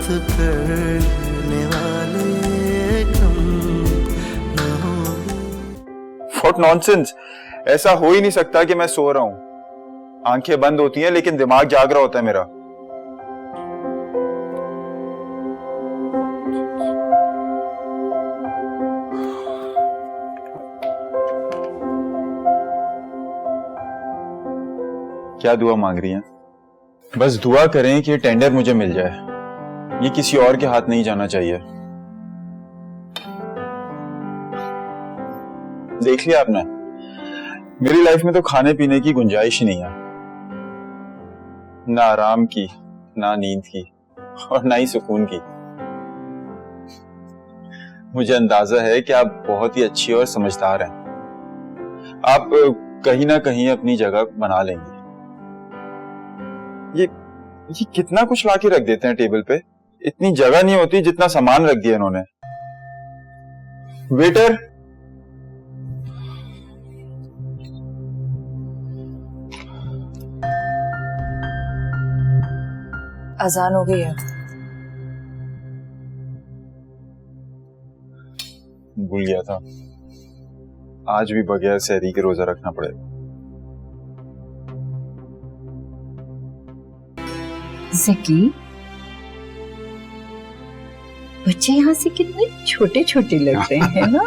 साथ करने वाले कम न होंगे। What nonsense! ऐसा हो ही नहीं सकता कि मैं सो रहा हूं। आंखें बंद होती हैं लेकिन दिमाग जाग रहा होता है मेरा। क्या दुआ मांग रही हैं? बस दुआ करें कि टेंडर मुझे मिल जाए। ये किसी और के हाथ नहीं जाना चाहिए। देख लिया आपने, मेरी लाइफ में तो खाने पीने की गुंजाइश ही नहीं है। ना आराम की, ना नींद की और ना ही सुकून की। मुझे अंदाजा है कि आप बहुत ही अच्छी और समझदार हैं। आप कहीं ना कहीं अपनी जगह बना लेंगी। ये कितना कुछ लाके रख देते हैं टेबल पे। इतनी जगह नहीं होती जितना सामान रख दिया इन्होंने। वेटर, अजान हो गई है। भूल गया था, आज भी बगैर सहरी के रोजा रखना पड़ेगा। ज़की, बच्चे यहाँ से कितने छोटे छोटे लग रहे हैं ना।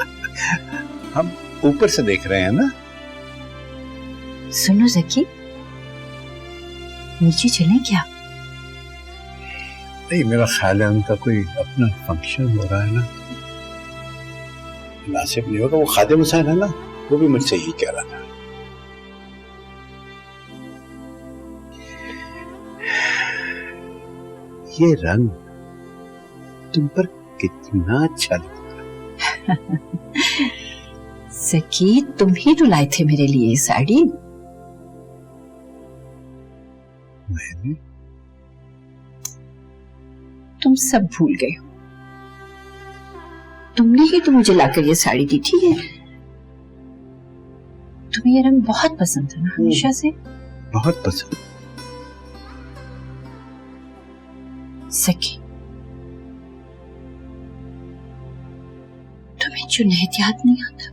हम ऊपर से देख रहे हैं ना। सुनो ज़की, नीचे चलें क्या? नहीं, मेरा ख्याल है उनका कोई अपना फंक्शन हो रहा है ना, मुनासिब नहीं होगा। वो खादिम हुसैन है ना, वो भी मुझसे यही कह रहा था। ये रंग तुम पर कितना अच्छा लगता है। ज़की, तुम ही तो लाए थे मेरे लिए ये साड़ी। मैंने? तुम सब भूल गए हो। तुमने ही तो मुझे लाकर ये साड़ी दी, ठीक है? तुम्हें ये रंग बहुत पसंद है ना हमेशा से? बहुत पसंद। ज़की, तुम्हें जुनैद याद नहीं आता?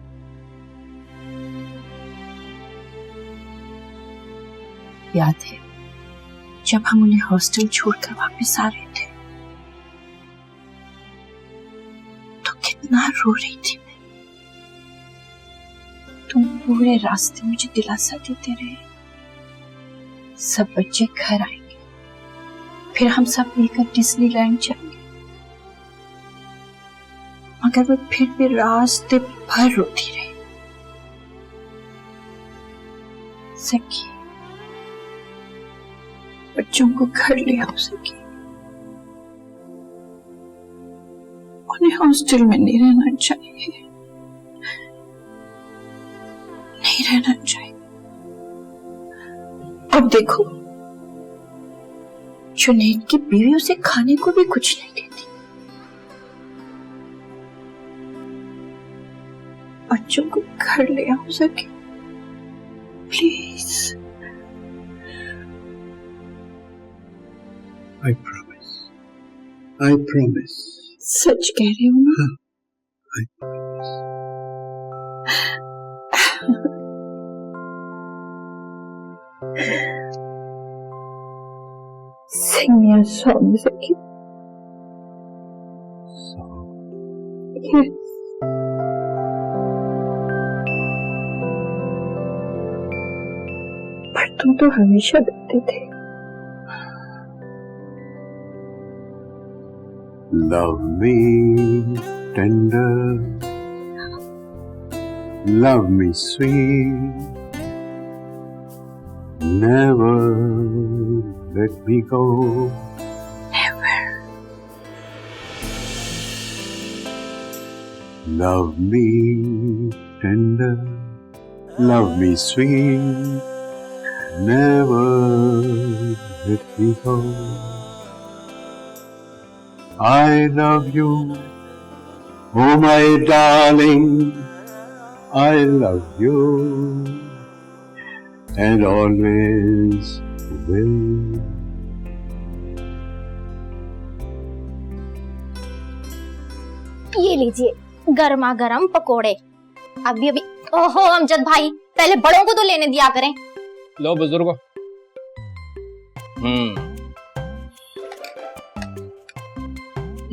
याद है जब हम उन्हें हॉस्टल छोड़कर वापस आ रहे थे तो कितना रो रही थी मैं। तुम पूरे रास्ते मुझे दिलासा देते रहे, सब बच्चे घर आएंगे, फिर हम सब मिलकर डिज्नीलैंड जाएंगे। मगर मैं फिर भी रास्ते भर रोती रही। ज़की, बच्चों को घर ले आओ ज़की। उन्हें हॉस्टल में नहीं रहना चाहिए, नहीं रहना चाहिए। अब देखो, जुनैद की बीवी उसे खाने को भी कुछ नहीं देती। बच्चों को घर ले आओ Zaki, please. I promise. I promise. सच कह रहे हो ना? I promise. Sing me a song, Zaki. Song? Yes. पर तुम तो हमेशा गाते थे। Love me tender, love me sweet, never let me go. Never. Love me tender, love me sweet, never let me go. I love you, oh my darling, I love you, and always will. ये लीजिए गर्मा गर्म पकोड़े। अभी अभी। ओहो अमजद भाई, पहले बड़ों को तो लेने दिया करें। लो बुजुर्गो।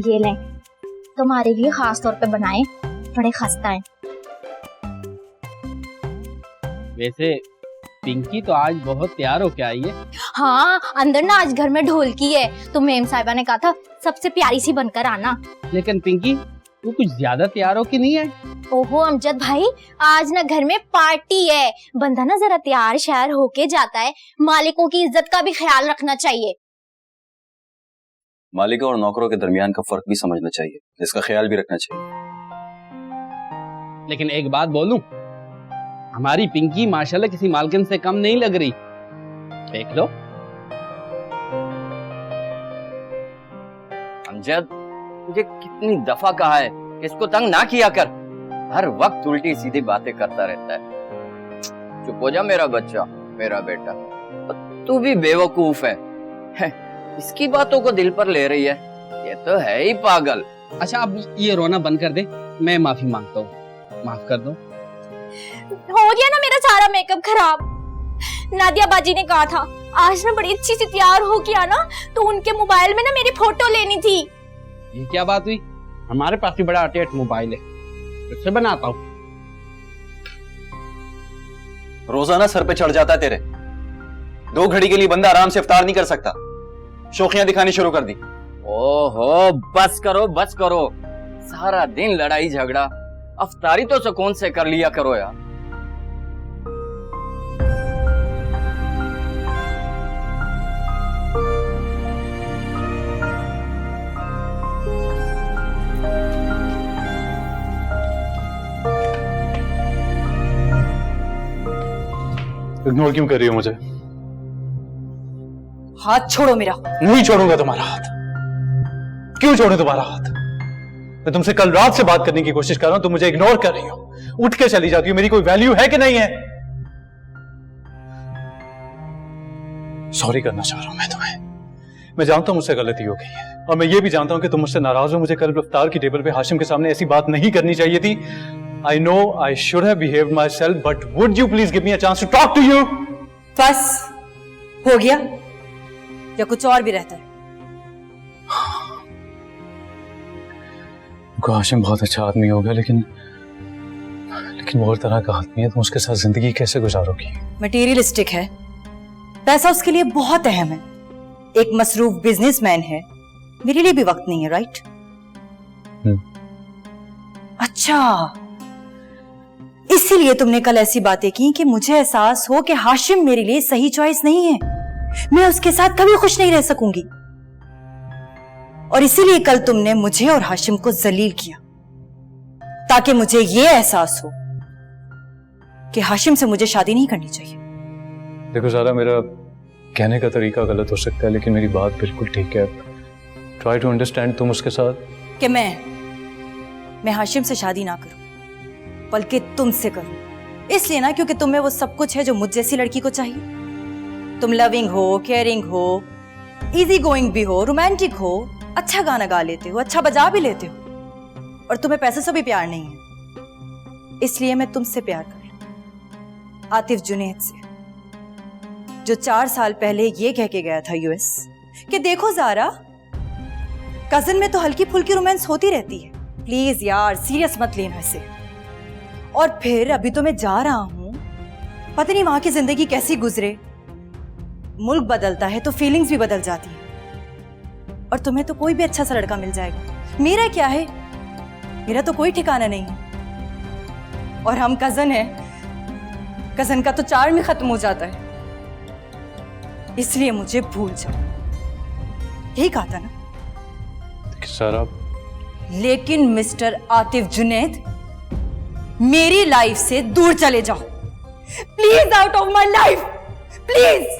ये लें, तुम्हारे लिए खास तौर पे बनाए, बड़े खस्ता हैं। वैसे पिंकी तो आज बहुत तैयार होके आई है। हाँ, अंदर ना आज घर में ढोलकी है, तो मेम साहिबा ने कहा था सबसे प्यारी सी बनकर आना। लेकिन पिंकी तू कुछ ज्यादा तैयार हो कि नहीं है? ओहो अमजद भाई, आज ना घर में पार्टी है, बंदा ना जरा तैयार शहर होके जाता है, मालिकों की इज्जत का भी ख्याल रखना चाहिए। मालिकों और नौकरों के दरमियान का फर्क भी समझना चाहिए, इसका ख्याल भी रखना चाहिए। लेकिन एक बात बोलूं, हमारी पिंकी माशाल्लाह किसी मालकिन से कम नहीं लग रही। देख लो। अमजद, तुझे कितनी दफा कहा है कि इसको तंग ना किया कर, हर वक्त उल्टी सीधी बातें करता रहता है। चुप हो जा मेरा बच्चा, मेरा बेटा। तू भी बेवकूफ है, इसकी बातों को दिल पर ले रही है, ये तो है ही पागल। अच्छा अब ये रोना बंद कर दे, मैं माफी मांगता हूँ, माफ कर दो। हो गया ना मेरा सारा मेकअप खराब। नादिया बाजी ने कहा था आज ना बड़ी अच्छी सी तैयार हो के आना, तो उनके मोबाइल में ना मेरी फोटो लेनी थी। ये क्या बात हुई? हमारे पास भी बड़ा अटैच मोबाइल है, उससे बनाता हूँ। रोजाना सर पे चढ़ जाता है तेरे। 2 घड़ी के लिए बंदा आराम से इफ्तार नहीं कर सकता, शौकियां दिखानी शुरू कर दी। ओहो बस करो बस करो, सारा दिन लड़ाई झगड़ा, अफ्तारी तो सुकून से कर लिया करो यार। इग्नोर क्यों कर रही हो मुझे? हाथ छोड़ो मेरा। नहीं छोड़ूंगा तुम्हारा हाथ। क्यों छोड़ूं तुम्हारा हाथ? मैं तुमसे कल रात से बात करने की कोशिश कर रहा हूं, तुम मुझे इग्नोर कर रही हो, उठ के चली जाती हो। मेरी कोई वैल्यू है कि नहीं है? सॉरी करना चाह रहा हूं मैं तुम्हें। मैं जानता हूं मुझसे गलती हो गई है, और मैं ये भी जानता हूं कि तुम मुझसे नाराज हो। मुझे कल इफ्तार की टेबल पे हाशिम के सामने ऐसी बात नहीं करनी चाहिए थी। I know I should have behaved myself, but would you please give me a chance to talk to you? बस हो गया या कुछ और भी रहता है? हाशिम बहुत अच्छा आदमी होगा, लेकिन वो और तरह का आदमी है। तुम उसके साथ जिंदगी कैसे गुजारोगी? मटेरियलिस्टिक है, पैसा उसके लिए बहुत अहम है, एक मसरूफ बिजनेसमैन है, मेरे लिए भी वक्त नहीं है। राइट? अच्छा, इसीलिए तुमने कल ऐसी बातें की कि मुझे एहसास हो कि हाशिम मेरे लिए सही चॉइस नहीं है, मैं उसके साथ कभी खुश नहीं रह सकूंगी। और इसीलिए कल तुमने मुझे और हाशिम को जलील किया, ताकि मुझे यह एहसास हो कि हाशिम से मुझे शादी नहीं करनी चाहिए। देखो ज़ारा, मेरा कहने का तरीका गलत हो सकता है, लेकिन मेरी बात बिल्कुल ठीक है। Try to understand. तुम उसके साथ कि मैं हाशिम से शादी ना करूं, बल्कि तुमसे करूं। इसलिए ना क्योंकि तुम्हें वो सब कुछ है जो मुझ जैसी लड़की को चाहिए। तुम लविंग हो, केयरिंग हो, इजी गोइंग भी हो, रोमांटिक हो, अच्छा गाना गा लेते हो, अच्छा बजा भी लेते हो, और तुम्हें पैसे से भी प्यार नहीं है। इसलिए मैं तुमसे प्यार कर रही हूं, आतिफ जुनैद से, जो 4 साल पहले ये कह के गया था यूएस कि देखो ज़ारा, कजिन में तो हल्की फुल्की रोमांस होती रहती है, प्लीज यार सीरियस मत लेना इसे। और फिर अभी तो मैं जा रहा हूं, पता नहीं वहां की जिंदगी कैसी गुजरे, मुल्क बदलता है तो फीलिंग्स भी बदल जाती है, और तुम्हें तो कोई भी अच्छा सा लड़का मिल जाएगा। मेरा क्या है, मेरा तो कोई ठिकाना नहीं है, और हम कजन हैं, कजन का तो चार्म ही खत्म हो जाता है। इसलिए मुझे भूल जाओ, यही कहा था ना सारा। लेकिन मिस्टर आतिफ जुनैद, मेरी लाइफ से दूर चले जाओ, please, out of my life, please.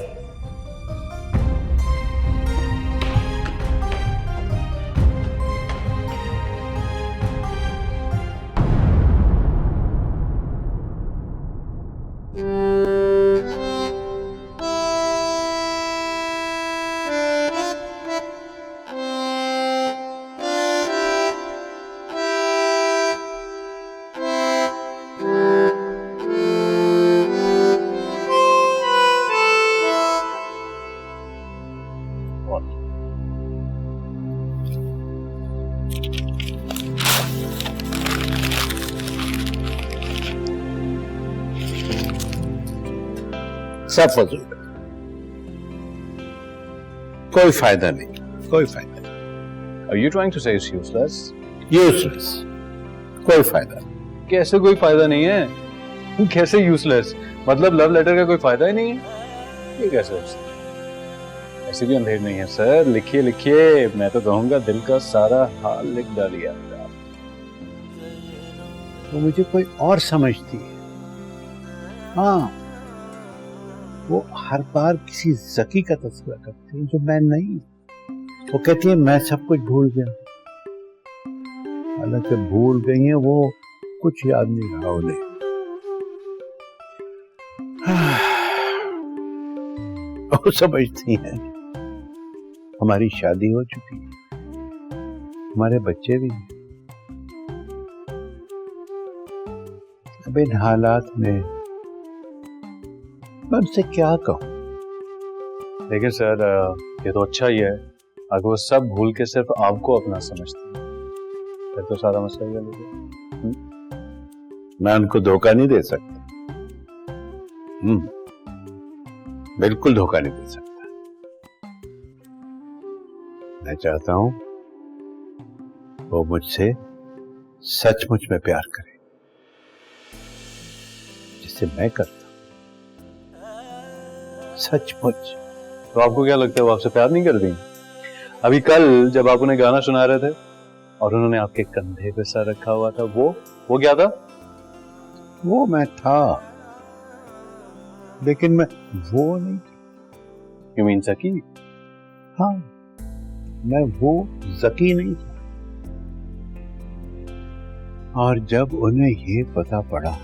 सब फजूल है, कोई फायदा नहीं, कोई फायदा नहीं। Are you trying to say it's useless? Useless, कोई फायदा नहीं। कैसे कोई फायदा नहीं है? कैसे यूजलेस? मतलब लव लेटर का कोई फायदा ही नहीं है? ये कैसे हो सकता है? ऐसे भी अंधेर नहीं है सर। लिखिए लिखिए, मैं तो कहूंगा दिल का सारा हाल लिख डालिए। वो मुझे कोई और समझती है। हाँ, वो हर बार किसी जकी का तस्वीर करती है जो मैं नहीं। वो कहती है मैं सब कुछ भूल गया, हालांकि भूल गई है वो, कुछ याद नहीं रहा उन्हें। वो समझती है हमारी शादी हो चुकी है, हमारे बच्चे भी हैं। अब इन हालात में मैं उनसे क्या कहूं? देखिए सर, ये तो अच्छा ही है अगर वो सब भूल के सिर्फ आपको अपना समझती है, फिर तो सारा मसला ही हल हो गया। मैं उनको धोखा नहीं दे सकता। बिल्कुल धोखा नहीं दे सकता। मैं चाहता हूं वो मुझसे सचमुच में प्यार करे, जिसे मैं करता हूं सचमुच। तो आपको क्या लगता है वो आपसे प्यार नहीं करती? अभी कल जब आप उन्हें गाना सुना रहे थे और उन्होंने आपके कंधे पे सर रखा हुआ था, वो क्या था? वो मैं था, लेकिन मैं वो नहीं। यू मीन सकी? हाँ, मैं वो जकी नहीं था। और जब उन्हें ये पता पड़ा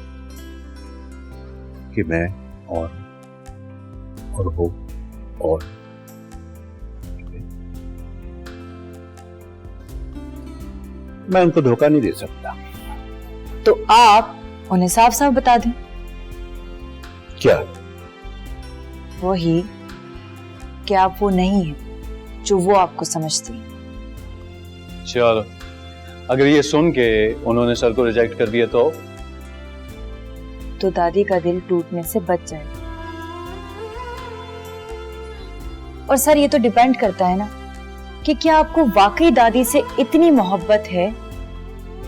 कि मैं और वो और मैं उनको धोखा नहीं दे सकता। तो आप उन्हें साफ साफ बता दें। क्या? वही कि आप वो नहीं है जो वो आपको समझती है। चलो, अगर ये सुन के उन्होंने सर को रिजेक्ट कर दिया तो दादी का दिल टूटने से बच जाए। और सर, ये तो डिपेंड करता है ना कि क्या आपको वाकई दादी से इतनी मोहब्बत है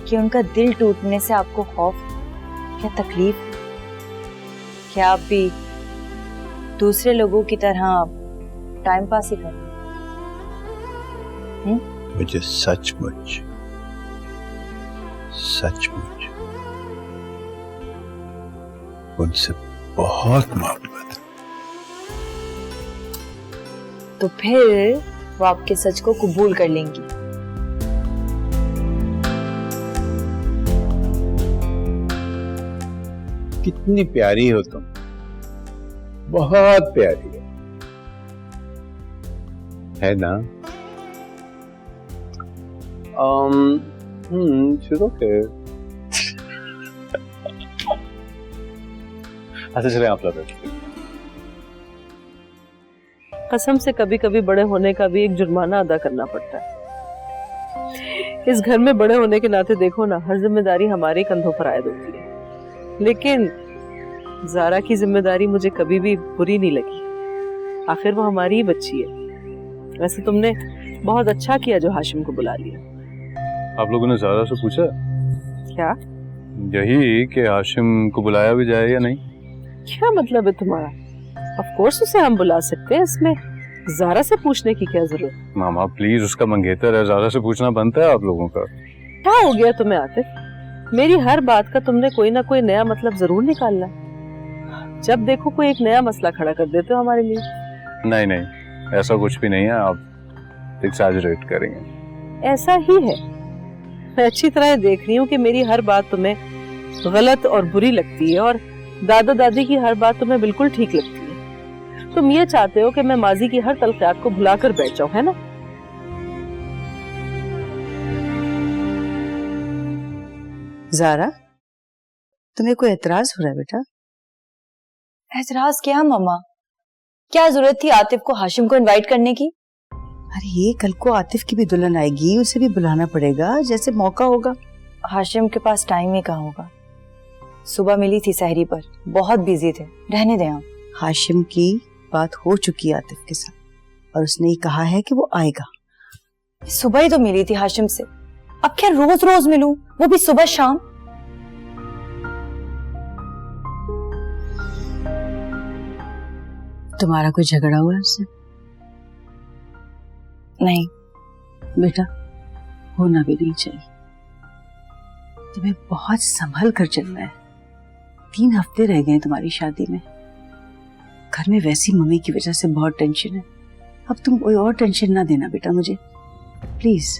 कि उनका दिल टूटने से आपको खौफ या तकलीफ, क्या आप भी दूसरे लोगों की तरह टाइम पास ही करें? मुझे सचमुच उनसे बहुत मोहब्बत है। तो फिर वो आपके सच को कबूल कर लेंगी। कितनी प्यारी हो तुम, बहुत प्यारी है ना? she's okay. अच्छा चले आप लोग। कसम से कभी कभी बड़े होने का भी एक जुर्माना अदा करना पड़ता है। इस घर में बड़े होने के नाते देखो ना, हर जिम्मेदारी हमारे कंधों पर आयद होती है, लेकिन ज़ारा की जिम्मेदारी मुझे कभी भी बुरी नहीं लगी। आखिर वो हमारी ही बच्ची है। वैसे तुमने बहुत अच्छा किया जो हाशिम को बुला लिया। आप लोगों ने ज़ारा से पूछा? क्या? यही कि हाशिम को बुलाया भी जाए या नहीं। क्या मतलब है तुम्हारा? ऑफ कोर्स उसे हम बुला सकते हैं, इसमें ज़ारा से पूछने की क्या जरूरत? मामा प्लीज, उसका मंगेतर है, ज़ारा से पूछना बनता है आप लोगों का। क्या हो गया तुम्हें आतिफ? मेरी हर बात का तुमने कोई ना कोई नया मतलब जरूर निकालना है। जब देखो कोई एक नया मसला खड़ा कर देते हो हमारे लिए। नहीं, ऐसा कुछ भी नहीं है, आप एक्सैजरेट करेंगे। ऐसा ही है। मैं अच्छी तरह देख रही हूँ कि मेरी हर बात तुम्हें गलत और बुरी लगती है और दादा दादी की हर बात तुम्हें बिल्कुल ठीक लगती है। तुम ये चाहते हो कि मैं माजी की हर तलखियात को भुलाकर बैठ जाऊं, है ना? ज़ारा, तुम्हें कोई एतराज हो रहा है बेटा? एतराज क्या मामा? क्या जरूरत थी आतिफ को हाशिम को इनवाइट करने की? अरे ये कल को आतिफ की भी दुल्हन आएगी, उसे भी बुलाना पड़ेगा जैसे मौका होगा। हाशिम के पास टाइम ही कहाँ होगा। सुबह मिली थी सहरी पर, बहुत बिजी थे। रहने दें आप। हाशिम की बात हो चुकी है आतिफ के साथ और उसने ही कहा है कि वो आएगा। सुबह ही तो मिली थी हाशिम से, अब क्या रोज रोज मिलूं, वो भी सुबह शाम? तुम्हारा कोई झगड़ा हुआ है उससे? नहीं बेटा, होना भी नहीं चाहिए। तुम्हें बहुत संभल कर चलना है। 3 हफ्ते रह गए तुम्हारी शादी में। घर में वैसी मम्मी की वजह से बहुत टेंशन है। अब तुम कोई और टेंशन ना देना बेटा मुझे, प्लीज।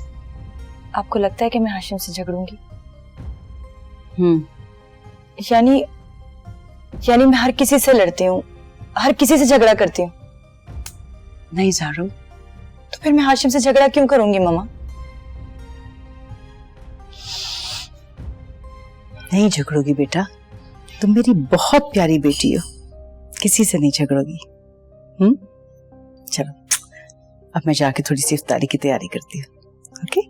आपको लगता है कि मैं हाशिम से झगड़ूंगी? यानी मैं हर किसी से लड़ती हूँ, हर किसी से झगड़ा करती हूँ। नहीं ज़ारो, तो फिर मैं हाशिम से झगड़ा क्यों करूंगी मम्मा? नहीं झगड़ोगी बेटा, तुम मेरी बहुत प्यारी बेटी हो, किसी से नहीं झगड़ोगी। चलो अब मैं जाके थोड़ी सी इफ्तारी की तैयारी करती हूँ। ओके?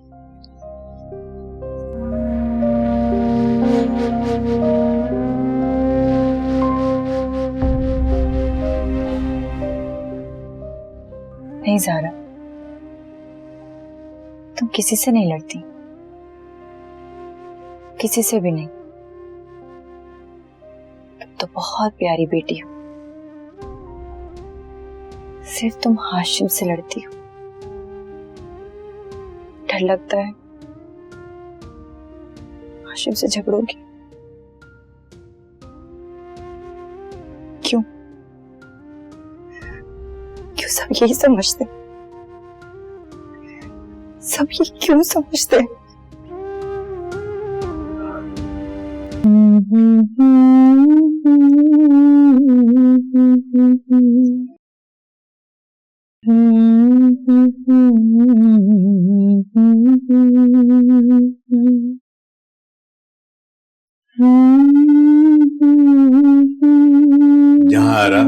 नहीं ज़ारा, तुम किसी से नहीं लड़ती, किसी से भी नहीं। तुम तो बहुत प्यारी बेटी हो। सिर्फ तुम हाशिम से लड़ती हो। डर लगता है हाशिम से झगड़ोगी। क्यों? क्यों सब यही समझते? सब ये क्यों समझते? जहारा,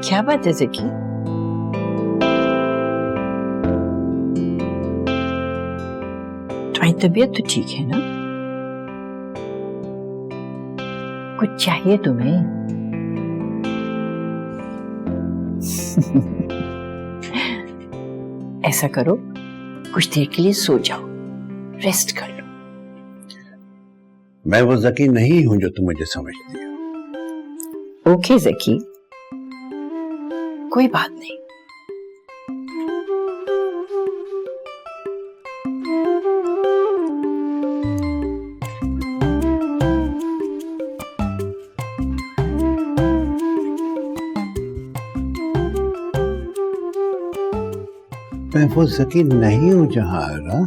क्या बात है ज़की? तुम्हारी तबीयत तो ठीक है ना? कुछ चाहिए तुम्हें? ऐसा करो, कुछ देर के लिए सो जाओ, रेस्ट कर लो। मैं वो ज़की नहीं हूं जो तुम मुझे समझती हो। ओके ज़की, कोई बात नहीं। मैं वो ज़की नहीं हूं जहारा।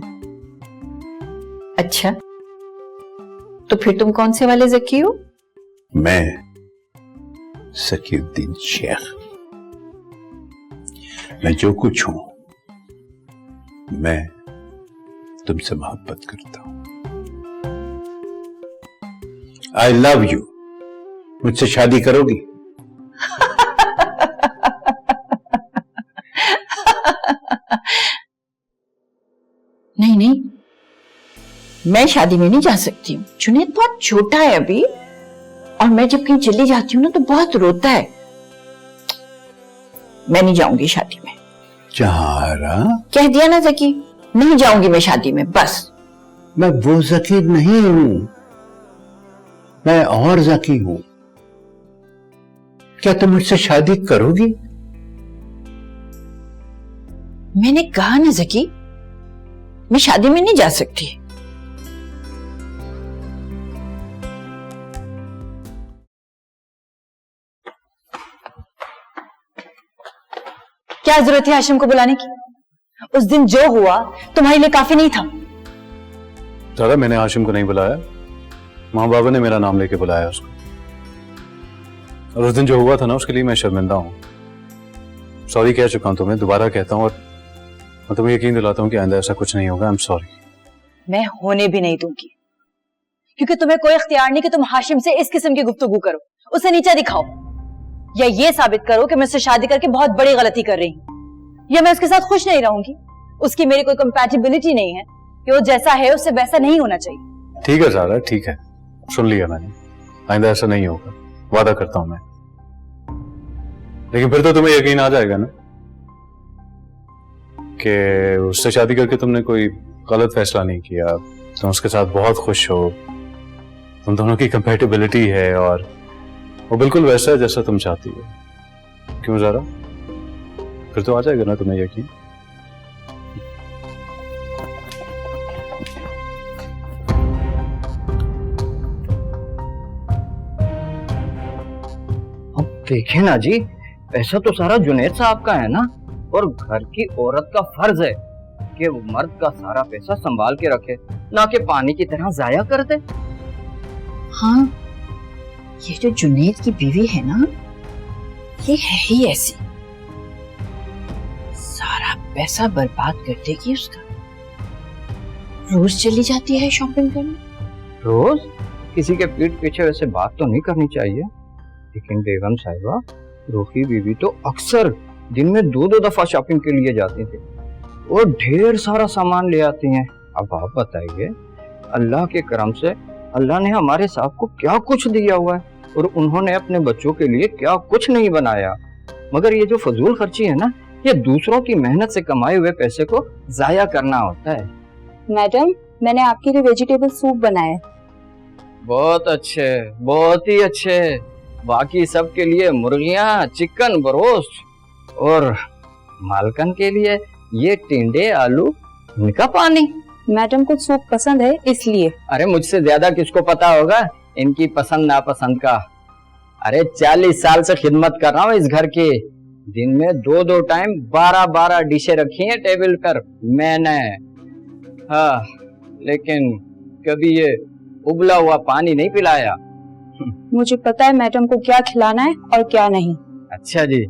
अच्छा, तो फिर तुम कौन से वाले ज़की हो? मैं ज़कीउद्दीन शेख। मैं जो कुछ हूं, मैं तुमसे मोहब्बत करता हूं। I love you. मुझसे शादी करोगी? नहीं नहीं, मैं शादी में नहीं जा सकती हूँ। जुनैद बहुत छोटा है अभी, और मैं जब कहीं चली जाती हूँ ना तो बहुत रोता है। मैं नहीं जाऊंगी शादी में। जहारा, कह दिया ना ज़की, नहीं जाऊंगी मैं शादी में, बस। मैं वो ज़की नहीं हूं, मैं और ज़की हूं। क्या तुम मुझसे शादी करोगी? मैंने कहा ना ज़की, मैं शादी में नहीं जा सकती। क्या जरूरत थी हाशिम को बुलाने की? उस दिन जो हुआ तुम्हारे लिए काफी नहीं था? दादा, मैंने हाशिम को नहीं बुलाया, माँ बाबा ने मेरा नाम लेके बुलाया उसको। और उस दिन जो हुआ था ना, उसके लिए मैं शर्मिंदा हूँ। सॉरी कह चुका हूँ तुम्हें, दोबारा कहता हूँ, और मैं तुम्हें यकीन दिलाता हूँ कि आइंदा ऐसा कुछ नहीं होगा। I am sorry. मैं होने भी नहीं दूंगी, क्योंकि तुम्हें कोई इख्तियार नहीं कि तुम हाशिम से इस किस्म की गुफ्तगू करो, उसे नीचा दिखाओ, या ये साबित करो कि मैं उससे शादी करके बहुत बड़ी गलती कर रही हूँ, या मैं उसके साथ खुश नहीं रहूंगी। उसकी मेरी कोई कंपैटिबिलिटी नहीं है कि वो जैसा है उससे वैसा नहीं होना चाहिए। ठीक है सारा, ठीक है, सुन लिया मैंने, आइंदा ऐसा नहीं होगा, वादा करता हूं मैं। लेकिन फिर तो तुम्हें यकीन आ जाएगा ना कि उससे शादी करके तुमने कोई गलत फैसला नहीं किया, तुम उसके साथ बहुत खुश हो, तुम दोनों की कंपैटिबिलिटी है और वो बिल्कुल वैसा है जैसा तुम चाहती हो। क्यों ज़ारा, फिर तो आ जाएगा ना तुम्हें यकीन। अब देखें ना जी, पैसा तो सारा जुनैद साहब का है ना, और घर की औरत का फर्ज है कि वो मर्द का सारा पैसा संभाल के रखे, ना कि पानी की तरह जाया कर दे। हाँ, ये जो जुनैद की बीवी है ना, ये है ही ऐसी, सारा पैसा बर्बाद कर देगी उसका। रोज चली जाती है शॉपिंग करने। रोज किसी के पीठ पीछे वैसे बात तो नहीं करनी चाहिए, लेकिन बेगम साहिबा, रोकी बीवी तो अक्सर दिन में 2-2 दफा शॉपिंग के लिए जाती थी और ढेर सारा सामान ले आती हैं। अब आप बताइए, अल्लाह के करम से अल्लाह ने हमारे साहब को क्या कुछ दिया हुआ है और उन्होंने अपने बच्चों के लिए क्या कुछ नहीं बनाया, मगर ये जो फजूल खर्ची है ना, ये दूसरों की मेहनत से कमाए हुए पैसे को जाया करना होता है। मैडम, मैंने आपके लिए वेजिटेबल सूप बनाया है। बहुत अच्छे, बहुत ही अच्छे। बाकी सब के लिए मुर्गियां, चिकन, बरोस्ट, और मालकन के लिए ये टिंडे, आलू, इनका पानी। मैडम को सूप पसंद है इसलिए। अरे मुझसे ज्यादा किसको पता होगा इनकी पसंद नापसंद का। अरे 40 साल से खिदमत कर रहा हूँ इस घर की, दिन में 2-2 टाइम 12-12 डिशे रखी हैं टेबल पर मैंने। हाँ, लेकिन कभी ये उबला हुआ पानी नहीं पिलाया। मुझे पता है मैडम को क्या खिलाना है और क्या नहीं। अच्छा जी,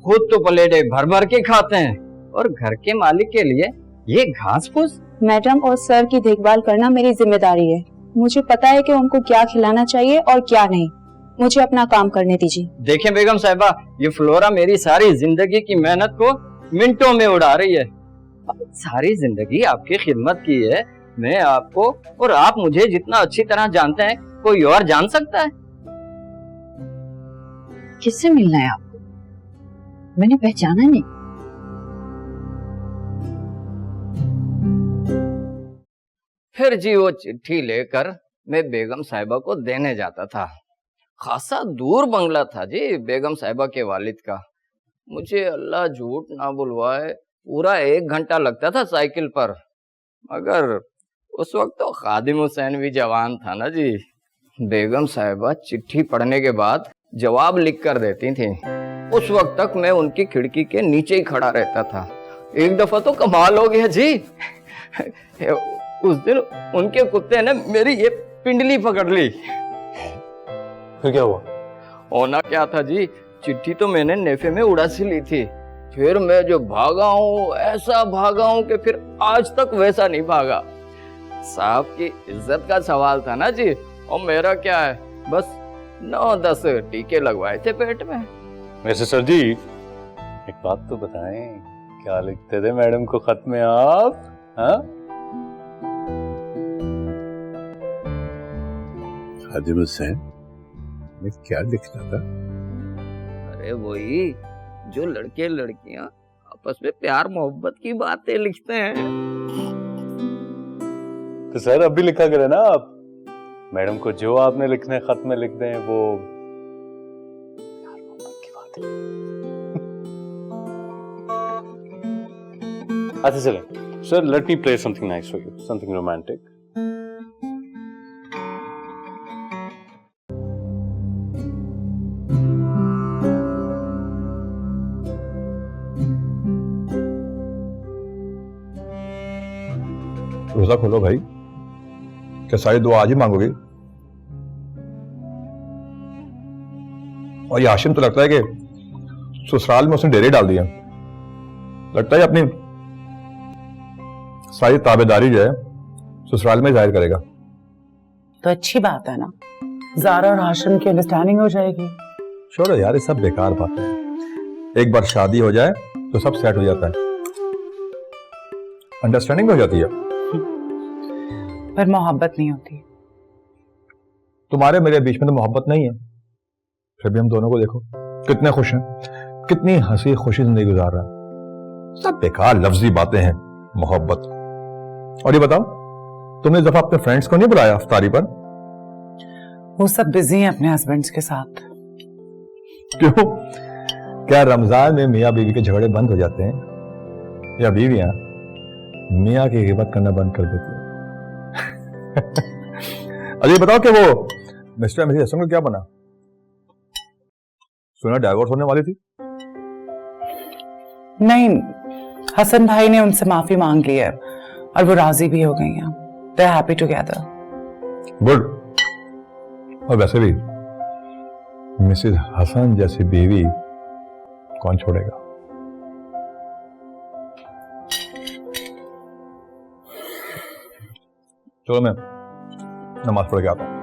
खुद तो प्लेटें भर भर के खाते हैं और घर के मालिक के लिए ये घास फूस। मैडम और सर की देखभाल करना मेरी जिम्मेदारी है। मुझे पता है कि उनको क्या खिलाना चाहिए और क्या नहीं। मुझे अपना काम करने दीजिए। देखें बेगम साहिबा, ये फ्लोरा मेरी सारी जिंदगी की मेहनत को मिनटों में उड़ा रही है। सारी जिंदगी आपकी खिदमत की है मैं आपको, और आप मुझे जितना अच्छी तरह जानते हैं कोई और जान सकता है। किससे मिलना है आपको? मैंने पहचाना नहीं। फिर जी वो चिट्ठी लेकर मैं बेगम साहिबा को देने जाता था। खासा दूर बंगला था जी बेगम साहिबा के वालिद का। मुझे अल्लाह झूठ ना बुलवाए पूरा 1 घंटा लगता था साइकिल पर, मगर उस वक्त तो खादिम हुसैन भी जवान था ना जी। बेगम साहिबा चिट्ठी पढ़ने के बाद जवाब लिख कर देती थी। उस वक्त तक मैं उनकी खिड़की के नीचे ही खड़ा रहता था। एक दफा तो कमाल हो गया जी, उस दिन उनके कुत्ते ने मेरी ये पिंडली पकड़ ली। फिर क्या हुआ? होना क्या था जी, चिट्ठी तो मैंने नेफे में उड़ासी ली थी। फिर मैं जो भागा हूँ, ऐसा भागा हूँ कि फिर आज तक वैसा नहीं भागा। साहब की इज्जत का सवाल था ना जी, और मेरा क्या है, बस 9-10 टीके लगवाए थे पेट में। वैसे सर जी, एक बात तो बताएं, क्या लिखते थे मैडम को खत में आप? हाँ, खादिम हुसैन में क्या लिखना था? अरे वही जो लड़के लड़कियां आपस में प्यार मोहब्बत की बातें लिखते हैं। तो सर अब भी लिखा करें ना आप, मैडम को जो आपने लिखने खत में लिख दें वो प्यार मोहब्बत की बात है। अच्छा चलें sir, let me play something nice for you, something romantic. रोजा खोलो भाई, क्या सारी दुआ आज ही मांगोगे? और ये हाशिम तो लगता है कि ससुराल में उसने डेरे डाल दिया। लगता है अपनी सारी ताबेदारी जो है ससुराल में जाहिर करेगा। तो अच्छी बात है ना, ज़ारा और हाशिम की अंडरस्टैंडिंग हो जाएगी। छोड़ो यार, ये सब बेकार बातें हैं। एक बार शादी हो जाए तो सब सेट हो जाता है। अंडरस्टैंडिंग हो जाती है। पर मोहब्बत नहीं होती। तुम्हारे मेरे बीच में तो मोहब्बत नहीं है, फिर भी हम दोनों को देखो कितने खुश हैं, कितनी हंसी खुशी जिंदगी गुजार रहे हैं। सब बेकार लफ्जी बातें हैं मोहब्बत। और ये बताओ, तुमने इस दफा अपने फ्रेंड्स को नहीं बुलाया इफ्तारी पर? वो सब बिजी हैं अपने हस्बैंड्स के साथ। क्यों, क्या रमजान में मियाँ बीवी के झगड़े बंद हो जाते हैं, या बीवियां मियाँ की गिबत करना बंद कर देती है? अरे बताओ कि वो मिस्टर मिसेस हसन का क्या बना? सुना डाइवोर्स होने वाली थी। नहीं, हसन भाई ने उनसे माफी मांग ली है और वो राजी भी हो गई हैं। They are happy together. Good. और वैसे भी मिसेस हसन जैसी बीवी कौन छोड़ेगा? चलो मैं नमाज पढ़ के आता हूं।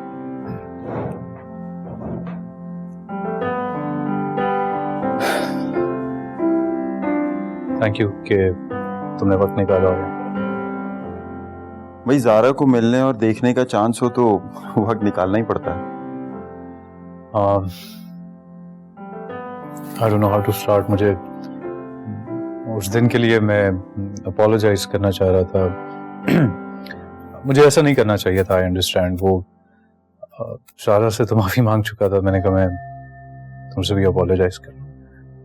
थैंक यू कि तुमने वक्त निकाला होगा। भाई ज़ारा को मिलने और देखने का चांस हो तो वक्त निकालना ही पड़ता है। I don't know how to start। मुझे उस दिन के लिए मैं अपोलोजाइज करना चाह रहा था। मुझे ऐसा नहीं करना चाहिए था। I understand. वो ज़ारा से तो माफ़ी मांग चुका था। मैंने कहा मैं तुमसे भी अपोलोजाइज कर।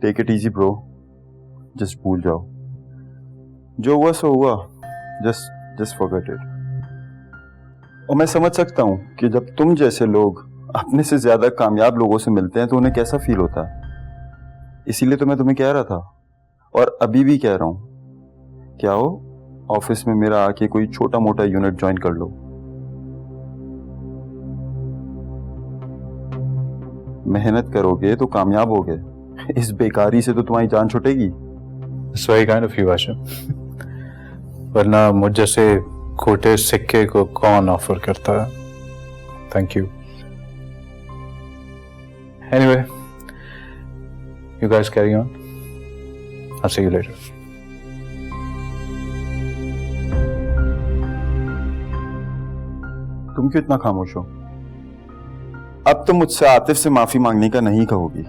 Take it easy bro, just भूल जाओ, जो हुआ सो हुआ। Just forget it. और मैं समझ सकता हूँ कि जब तुम जैसे लोग अपने से ज्यादा कामयाब लोगों से मिलते हैं तो उन्हें कैसा फील होता है। इसीलिए तो मैं तुम्हें कह रहा था और अभी भी कह रहा हूँ, क्या हो ऑफिस में मेरा आके कोई छोटा मोटा यूनिट ज्वाइन कर लो। मेहनत करोगे तो कामयाब होगे। इस बेकारी से तो तुम्हारी जान छुटेगी। It's very kind of you, Hashim। वरना मुझ जैसे खोटे सिक्के को कौन ऑफर करता है। Thank you. Anyway, you guys carry on। I'll see you later। तुम क्यों इतना खामोश हो? अब तो मुझसे आतिफ से माफी मांगने का नहीं कहोगी।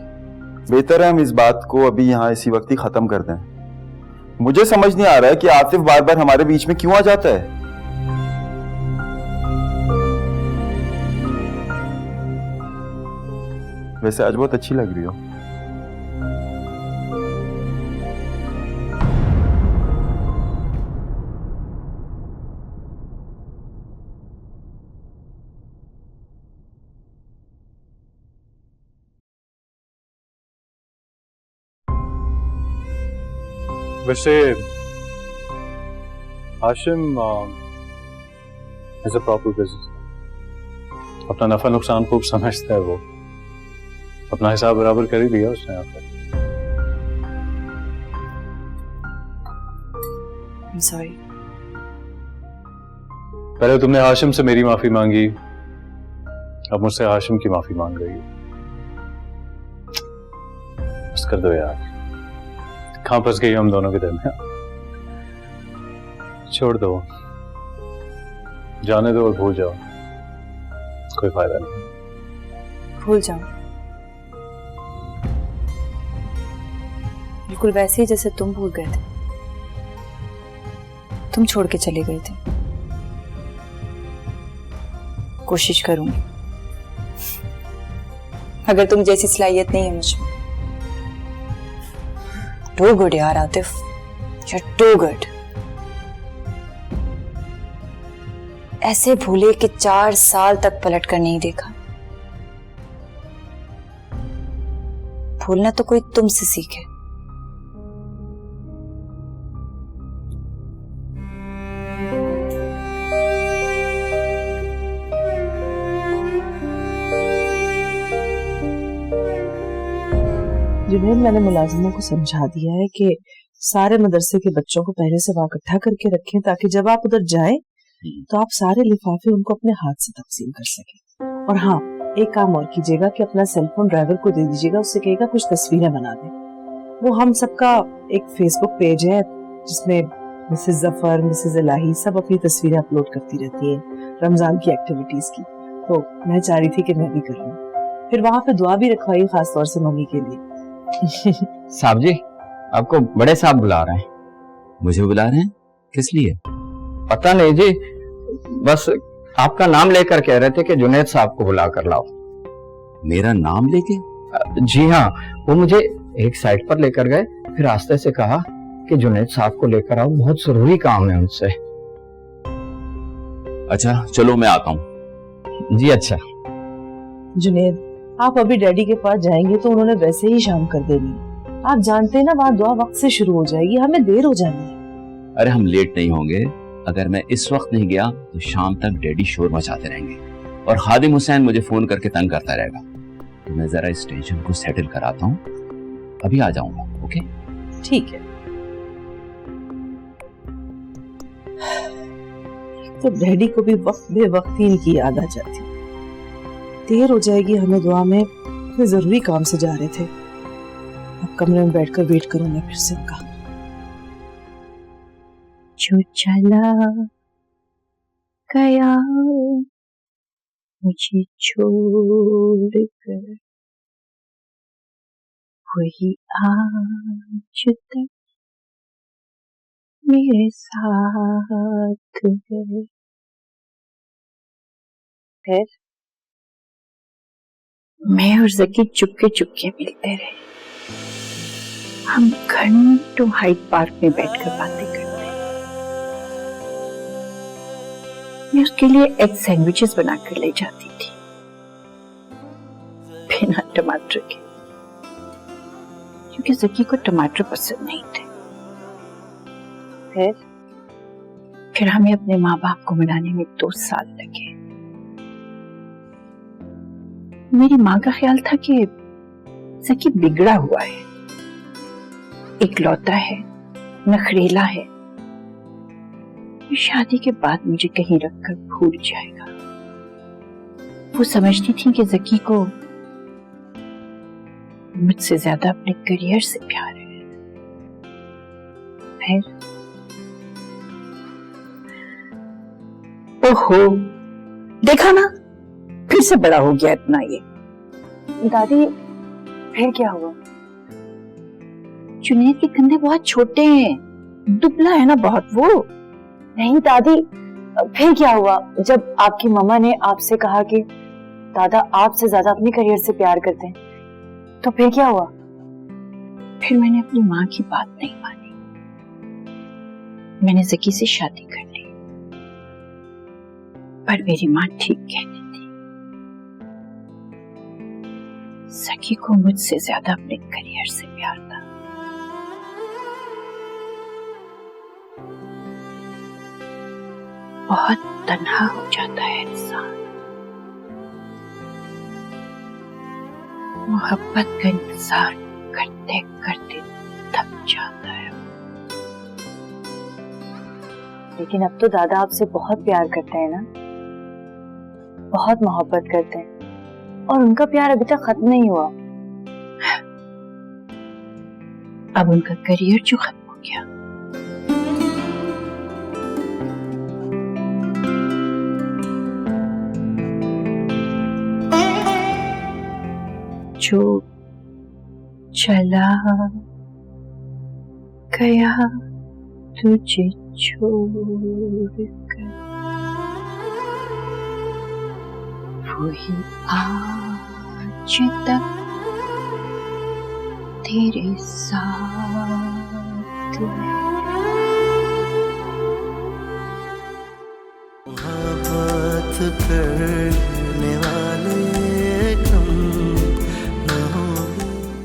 बेहतर है हम इस बात को अभी यहाँ इसी वक्त ही खत्म कर दें। मुझे समझ नहीं आ रहा है कि आतिफ बार बार हमारे बीच में क्यों आ जाता है। वैसे आज बहुत अच्छी लग रही हो। वैसे Hashim as a proper business अपना नफा नुकसान खूब समझता है। वो अपना हिसाब बराबर कर ही दिया उसने यहाँ पर। I'm sorry। पहले तुमने हाशिम से मेरी माफी मांगी, अब मुझसे हाशिम की माफी मांग रही हो। बस कर दो यार, कहां फंस गई हम दोनों के दरमियान। छोड़ दो, जाने दो और भूल जाओ। कोई फायदा नहीं। भूल जाओ बिल्कुल वैसे ही जैसे तुम भूल गए थे। तुम छोड़ के चले गए थे। कोशिश करूंगी, अगर तुम जैसी सलाहियत नहीं है मुझ में। टू गुड यार Atif, you are too good. ऐसे भूले कि 4 साल तक पलट कर नहीं देखा। भूलना तो कोई तुमसे सीखे। जुनैद, मैंने मुलाजिमों को समझा दिया है कि सारे मदरसे के बच्चों को पहले से वहां इकट्ठा करके रखें ताकि जब आप उधर जाएं तो आप सारे लिफाफे उनको अपने हाथ से तकसीम कर सकें। और हाँ, एक काम और कीजिएगा कि अपना सेलफोन ड्राइवर को दे दीजिएगा, उससे कहेगा कुछ तस्वीरें बना दे। वो हम सबका एक फेसबुक पेज है जिसमें मिसेस जफर, मिसेस इलाही सब अपनी तस्वीरें अपलोड करती रहती हैं रमजान की एक्टिविटीज की, तो मैं चाह रही थी कि मैं भी कर लूं। फिर वहां पे दुआ भी रखवाई, खास तौर से मम्मी के लिए। साहब जी, आपको बड़े साहब बुला रहे हैं। मुझे बुला रहे हैं? किस लिए? पता नहीं जी, बस आपका नाम लेकर कह रहे थे कि जुनेद साहब को बुला कर लाओ। मेरा नाम लेके? जी हाँ, वो मुझे एक साइड पर लेकर गए, फिर रास्ते से कहा कि जुनेद साहब को लेकर आओ, बहुत जरूरी काम है उनसे। अच्छा चलो मैं आता हूँ। जी अच्छा। जुनेद, आप अभी डैडी के पास जाएंगे तो उन्होंने वैसे ही शाम कर देनी है। आप जानते हैं ना, वहाँ दुआ वक्त से शुरू हो जाएगी, हमें देर हो जानी है। अरे हम लेट नहीं होंगे। अगर मैं इस वक्त नहीं गया तो शाम तक डैडी शोर मचाते रहेंगे और खादिम हुसैन मुझे फोन करके तंग करता रहेगा। तो मैं जरा इस टेंशन को सेटल कराता हूँ, अभी आ जाऊंगा। ओके ठीक है। तो डैडी को भी वक्त बे वक्त ही इनकी याद आ जाती। देर हो जाएगी हमें दुआ में, इतने जरूरी काम से जा रहे थे। अब कमरे में बैठकर वेट करूं मैं फिर से उनका। जो चला गया मुझे छोड़कर, वही आज तक मेरे साथ है। फिर मैं और जकी चुपके चुपके मिलते रहे। हम घंटों हाइड पार्क में बैठकर बातें करते। मैं उसके लिए एग सैंडविचेस बनाकर ले जाती थी बिना टमाटर के, क्योंकि जकी को टमाटर पसंद नहीं थे। फिर हमें अपने माँ बाप को मनाने में 2 साल लगे। मेरी माँ का ख्याल था कि जकी बिगड़ा हुआ है, इकलौता है, नखरेला है, शादी के बाद मुझे कहीं रखकर भूल जाएगा। वो समझती थी कि जकी को मुझसे ज्यादा अपने करियर से प्यार है। फिर ओहो, देखा ना, फिर से बड़ा हो गया इतना ये। दादी फिर क्या हुआ? जुनैद के कंधे बहुत छोटे हैं, दुबला है ना बहुत वो। नहीं दादी, फिर क्या हुआ जब आपकी मम्मा ने आपसे कहा कि दादा आपसे ज्यादा अपने करियर से प्यार करते हैं, तो फिर क्या हुआ? फिर मैंने अपनी माँ की बात नहीं मानी, मैंने जकी से शादी कर ली। पर मेरी माँ ठीक कहती थी, जकी को मुझसे ज्यादा अपने करियर से प्यार था। बहुत तन्हा हो जाता है इंसान, मोहब्बत का इंतजार करते करते थक जाता है। लेकिन अब तो दादा आपसे बहुत प्यार करते हैं ना, बहुत मोहब्बत करते हैं, और उनका प्यार अभी तक खत्म नहीं हुआ। अब उनका करियर जो खत्म हो गया, जो चला गया तुझे छोड़कर, वही आज तक तेरे साथ है। बात करने वाला